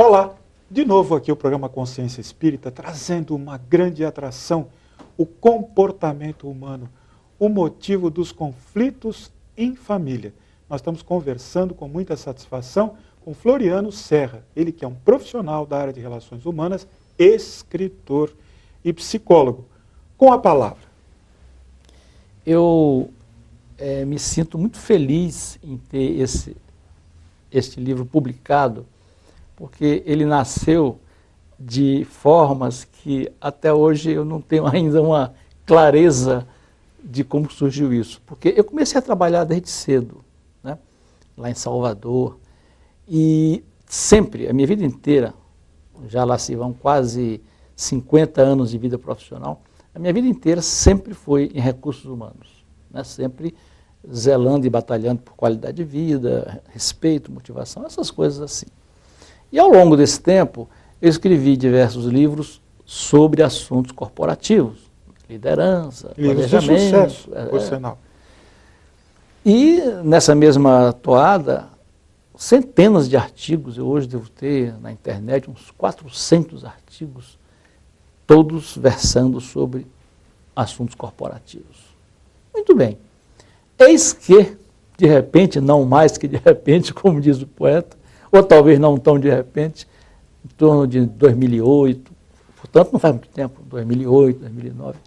Olá, de novo aqui o programa Consciência Espírita, trazendo uma grande atração, o comportamento humano, o motivo dos conflitos em família. Nós estamos conversando com muita satisfação com Floriano Serra, ele que é um profissional da área de relações humanas, escritor e psicólogo. Com a palavra. Eu me sinto muito feliz em ter este livro publicado, porque ele nasceu de formas que até hoje eu não tenho ainda uma clareza de como surgiu isso. Porque eu comecei a trabalhar desde cedo, né, lá em Salvador, e sempre, a minha vida inteira, já lá se vão quase 50 anos de vida profissional, a minha vida inteira sempre foi em recursos humanos, né, sempre zelando e batalhando por qualidade de vida, respeito, motivação, essas coisas assim. E ao longo desse tempo, eu escrevi diversos livros sobre assuntos corporativos, liderança, planejamento. De sucesso, por sinal. E nessa mesma toada, centenas de artigos, eu hoje devo ter na internet uns 400 artigos, todos versando sobre assuntos corporativos. Muito bem. Eis que, de repente, não mais que de repente, como diz o poeta, ou talvez não tão de repente, em torno de 2008, portanto não faz muito tempo, 2008, 2009,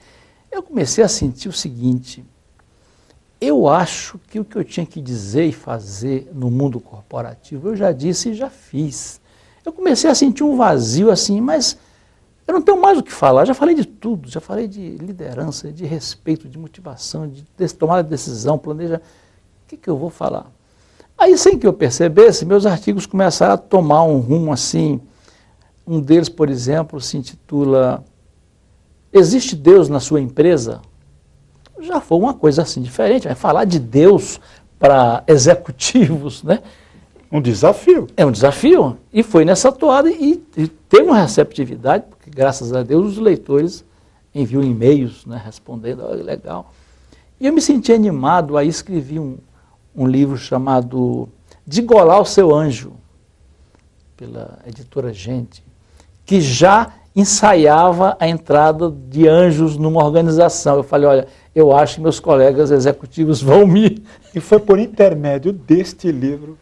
eu comecei a sentir o seguinte: eu acho que o que eu tinha que dizer e fazer no mundo corporativo, eu já disse e já fiz. Eu comecei a sentir um vazio assim, mas eu não tenho mais o que falar, já falei de tudo, já falei de liderança, de respeito, de motivação, de tomada de decisão, planeja, o que eu vou falar? Aí, sem que eu percebesse, meus artigos começaram a tomar um rumo assim. Um deles, por exemplo, se intitula Existe Deus na sua empresa? Já foi uma coisa assim diferente, vai falar de Deus para executivos, né? Um desafio. É um desafio, e foi nessa toada e teve uma receptividade, porque graças a Deus os leitores enviam e-mails, né, respondendo, oh, legal. E eu me senti animado, aí escrevi um livro chamado De Golar o Seu Anjo, pela editora Gente, que já ensaiava a entrada de anjos numa organização. Eu falei, olha, eu acho que meus colegas executivos vão me... E foi por intermédio deste livro,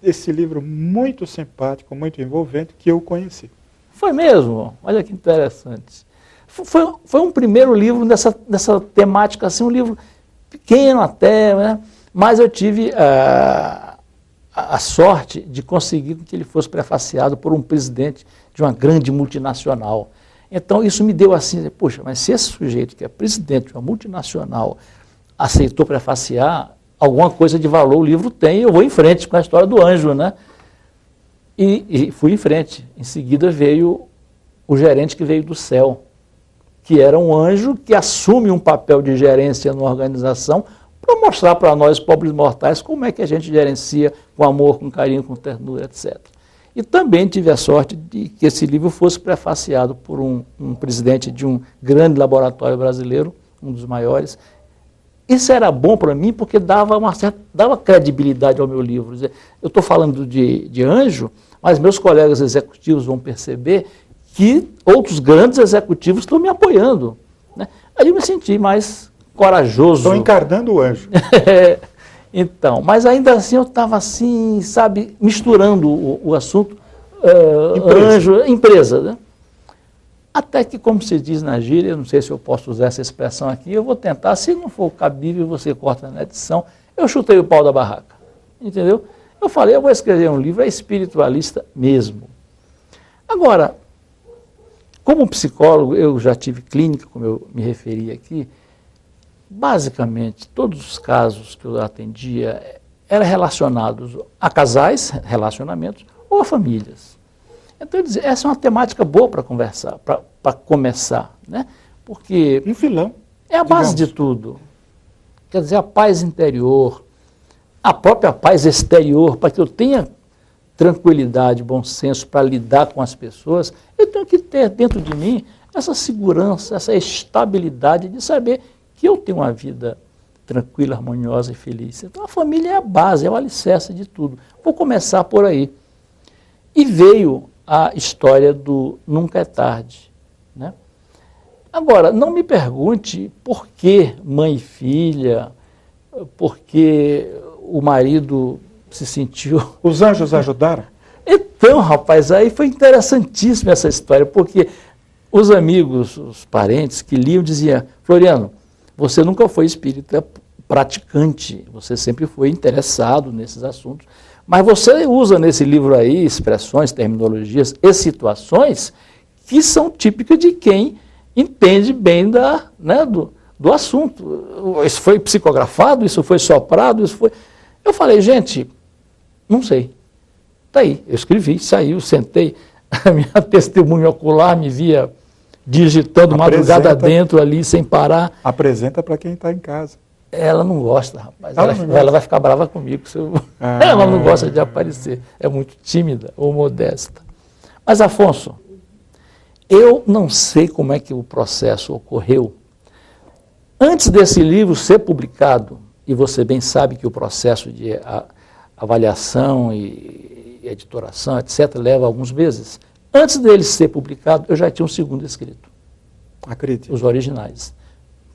esse livro muito simpático, muito envolvente, que eu conheci. Foi mesmo? Olha que interessante. Foi um primeiro livro dessa temática, assim, um livro pequeno até, né? Mas eu tive a sorte de conseguir que ele fosse prefaciado por um presidente de uma grande multinacional. Então isso me deu assim, poxa, mas se esse sujeito que é presidente de uma multinacional aceitou prefaciar, alguma coisa de valor o livro tem, eu vou em frente com a história do anjo, né? E fui em frente. Em seguida veio o gerente que veio do céu, que era um anjo que assume um papel de gerência numa organização para mostrar para nós, pobres mortais, como é que a gente gerencia com amor, com carinho, com ternura, etc. E também tive a sorte de que esse livro fosse prefaciado por um presidente de um grande laboratório brasileiro, um dos maiores. Isso era bom para mim porque dava credibilidade ao meu livro. Eu estou falando de anjo, mas meus colegas executivos vão perceber que outros grandes executivos estão me apoiando, né? Aí eu me senti mais corajoso. Estão encarnando o anjo. Então, mas ainda assim eu estava assim, sabe, misturando o assunto anjo, empresa, né? Até que, como se diz na gíria, eu não sei se eu posso usar essa expressão aqui, eu vou tentar, se não for cabível, você corta na edição, eu chutei o pau da barraca, entendeu? Eu falei, eu vou escrever um livro, é espiritualista mesmo. Agora, como psicólogo, eu já tive clínica, como eu me referi aqui, basicamente, todos os casos que eu atendia eram relacionados a casais, relacionamentos, ou a famílias. Então, eu dizia, essa é uma temática boa para conversar, para começar, né? Porque um filão, é a base de tudo. Quer dizer, a paz interior, a própria paz exterior, para que eu tenha tranquilidade, bom senso para lidar com as pessoas, eu tenho que ter dentro de mim essa segurança, essa estabilidade de saber que eu tenho uma vida tranquila, harmoniosa e feliz. Então a família é a base, é o alicerce de tudo. Vou começar por aí. E veio a história do Nunca é Tarde, né? Agora, não me pergunte por que mãe e filha, por que o marido se sentiu... Os anjos ajudaram? Então, rapaz, aí foi interessantíssima essa história, porque os amigos, os parentes que liam diziam: Floriano, você nunca foi espírita praticante, você sempre foi interessado nesses assuntos, mas você usa nesse livro aí expressões, terminologias e situações que são típicas de quem entende bem do assunto. Isso foi psicografado, isso foi soprado, isso foi... Eu falei, gente, não sei. Está aí, eu escrevi, saiu, sentei, a minha testemunha ocular me via digitando madrugada dentro ali, sem parar. Apresenta para quem está em casa. Ela não gosta, rapaz. Ela vai ficar brava comigo. Ela não gosta de aparecer. É muito tímida ou modesta. Mas, Afonso, eu não sei como é que o processo ocorreu. Antes desse livro ser publicado, e você bem sabe que o processo de avaliação e editoração, etc., leva alguns meses. Antes dele ser publicado, eu já tinha um segundo escrito. Acredito. Os originais.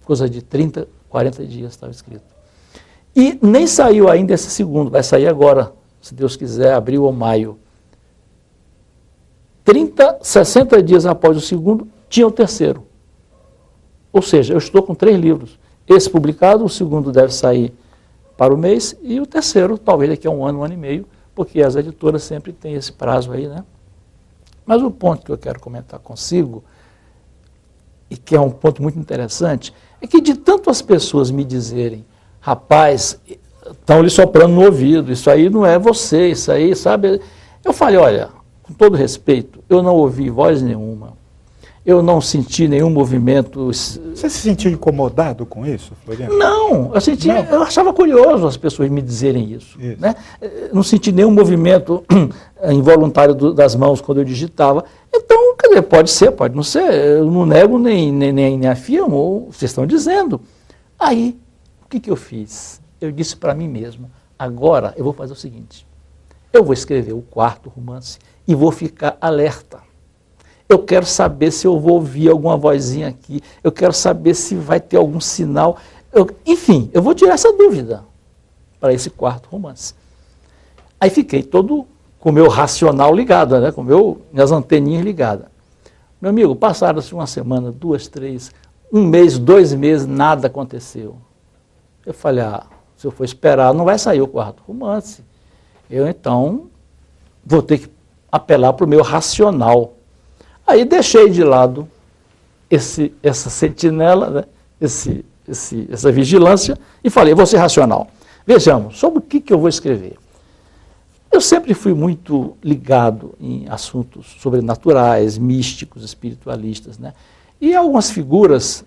Coisa de 30, 40 dias estava escrito. E nem saiu ainda esse segundo, vai sair agora, se Deus quiser, abril ou maio. 60 dias após o segundo, tinha o terceiro. Ou seja, eu estou com 3 livros. Esse publicado, o segundo deve sair para o mês, e o terceiro, talvez daqui a um ano e meio, porque as editoras sempre têm esse prazo aí, né? Mas o ponto que eu quero comentar consigo, e que é um ponto muito interessante, é que de tanto as pessoas me dizerem, rapaz, estão lhe soprando no ouvido, isso aí não é você, isso aí, sabe? Eu falei, olha, com todo respeito, eu não ouvi voz nenhuma, eu não senti nenhum movimento... Você se sentiu incomodado com isso, Floriano? Não, eu achava curioso as pessoas me dizerem isso. Né? Não senti nenhum movimento involuntário das mãos quando eu digitava. Então, quer dizer, pode ser, pode não ser, eu não nego nem afirmo, vocês estão dizendo. Aí, o que eu fiz? Eu disse para mim mesmo, agora eu vou fazer o seguinte, eu vou escrever o 4º romance e vou ficar alerta. Eu quero saber se eu vou ouvir alguma vozinha aqui, eu quero saber se vai ter algum sinal. Enfim, eu vou tirar essa dúvida para esse 4º romance. Aí fiquei todo com o meu racional ligado, né, com minhas anteninhas ligadas. Meu amigo, passaram-se uma semana, 2, 3, 1 mês, 2 meses, nada aconteceu. Eu falei, se eu for esperar, não vai sair o 4º romance. Eu, então, vou ter que apelar para o meu racional. Aí deixei de lado essa sentinela, né, essa vigilância, e falei, vou ser racional. Vejamos, sobre o que eu vou escrever. Eu sempre fui muito ligado em assuntos sobrenaturais, místicos, espiritualistas, né? E algumas figuras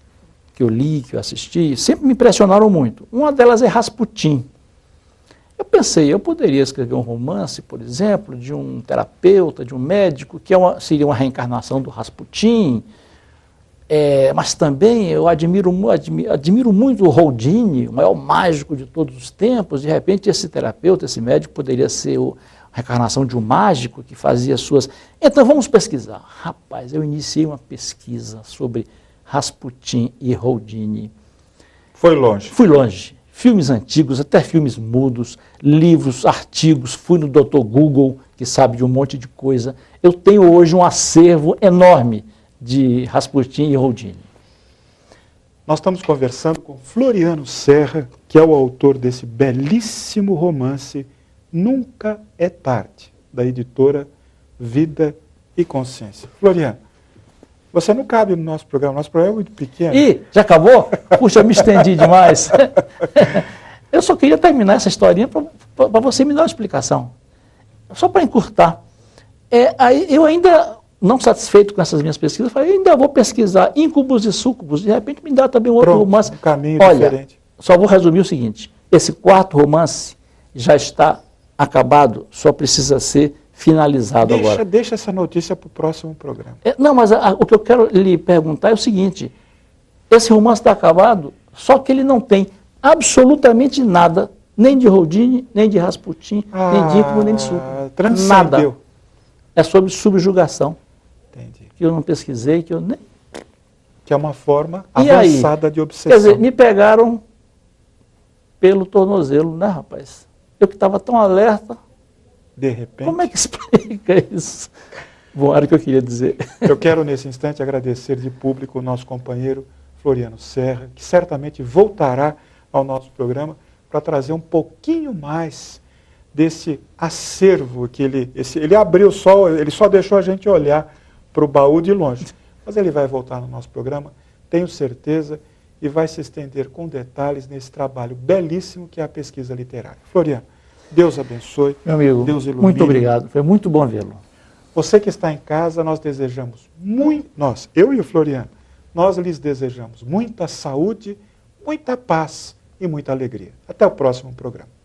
que eu li, que eu assisti, sempre me impressionaram muito. Uma delas é Rasputin. Eu pensei, eu poderia escrever um romance, por exemplo, de um terapeuta, de um médico, que seria uma reencarnação do Rasputin, mas também eu admiro muito o Houdini, o maior mágico de todos os tempos. De repente, esse terapeuta, esse médico, poderia ser a reencarnação de um mágico que fazia suas... Então, vamos pesquisar. Rapaz, eu iniciei uma pesquisa sobre Rasputin e Houdini. Foi longe? Fui longe. Filmes antigos, até filmes mudos, livros, artigos, fui no Dr. Google, que sabe de um monte de coisa. Eu tenho hoje um acervo enorme de Rasputin e Houdini. Nós estamos conversando com Floriano Serra, que é o autor desse belíssimo romance Nunca é Tarde, da editora Vida e Consciência. Floriano, você não cabe no nosso programa é muito pequeno. Ih, já acabou? Puxa, eu me estendi demais. Eu só queria terminar essa historinha para você me dar uma explicação. Só para encurtar. Aí eu ainda, não satisfeito com essas minhas pesquisas, falei, ainda vou pesquisar íncubos e súcubos, de repente me dá também um outro romance. Um caminho diferente. Só vou resumir o seguinte, esse 4º romance já está acabado, só precisa ser finalizado agora. Deixa essa notícia para o próximo programa. Não, mas o que eu quero lhe perguntar é o seguinte, esse romance está acabado, só que ele não tem absolutamente nada, nem de Houdini, nem de Rasputin, nem de íncubos, nem de súcubo. Transcendeu. é sobre subjugação. Entendi. Que eu não pesquisei, que eu nem... Que é uma forma E avançada aí? de obsessão. Quer dizer, me pegaram pelo tornozelo, né, rapaz? Eu que estava tão alerta. De repente. Como é que explica isso? Bom, era o que eu queria dizer. Eu quero, nesse instante, agradecer de público o nosso companheiro Floriano Serra, que certamente voltará ao nosso programa para trazer um pouquinho mais desse acervo que ele abriu só, ele só deixou a gente olhar para o baú de longe. Mas ele vai voltar no nosso programa, tenho certeza, e vai se estender com detalhes nesse trabalho belíssimo que é a pesquisa literária. Floriano, Deus abençoe. Meu amigo, Deus ilumine. muito obrigado. Foi muito bom vê-lo. Você que está em casa, nós desejamos eu e o Floriano, nós lhes desejamos muita saúde, muita paz e muita alegria. Até o próximo programa.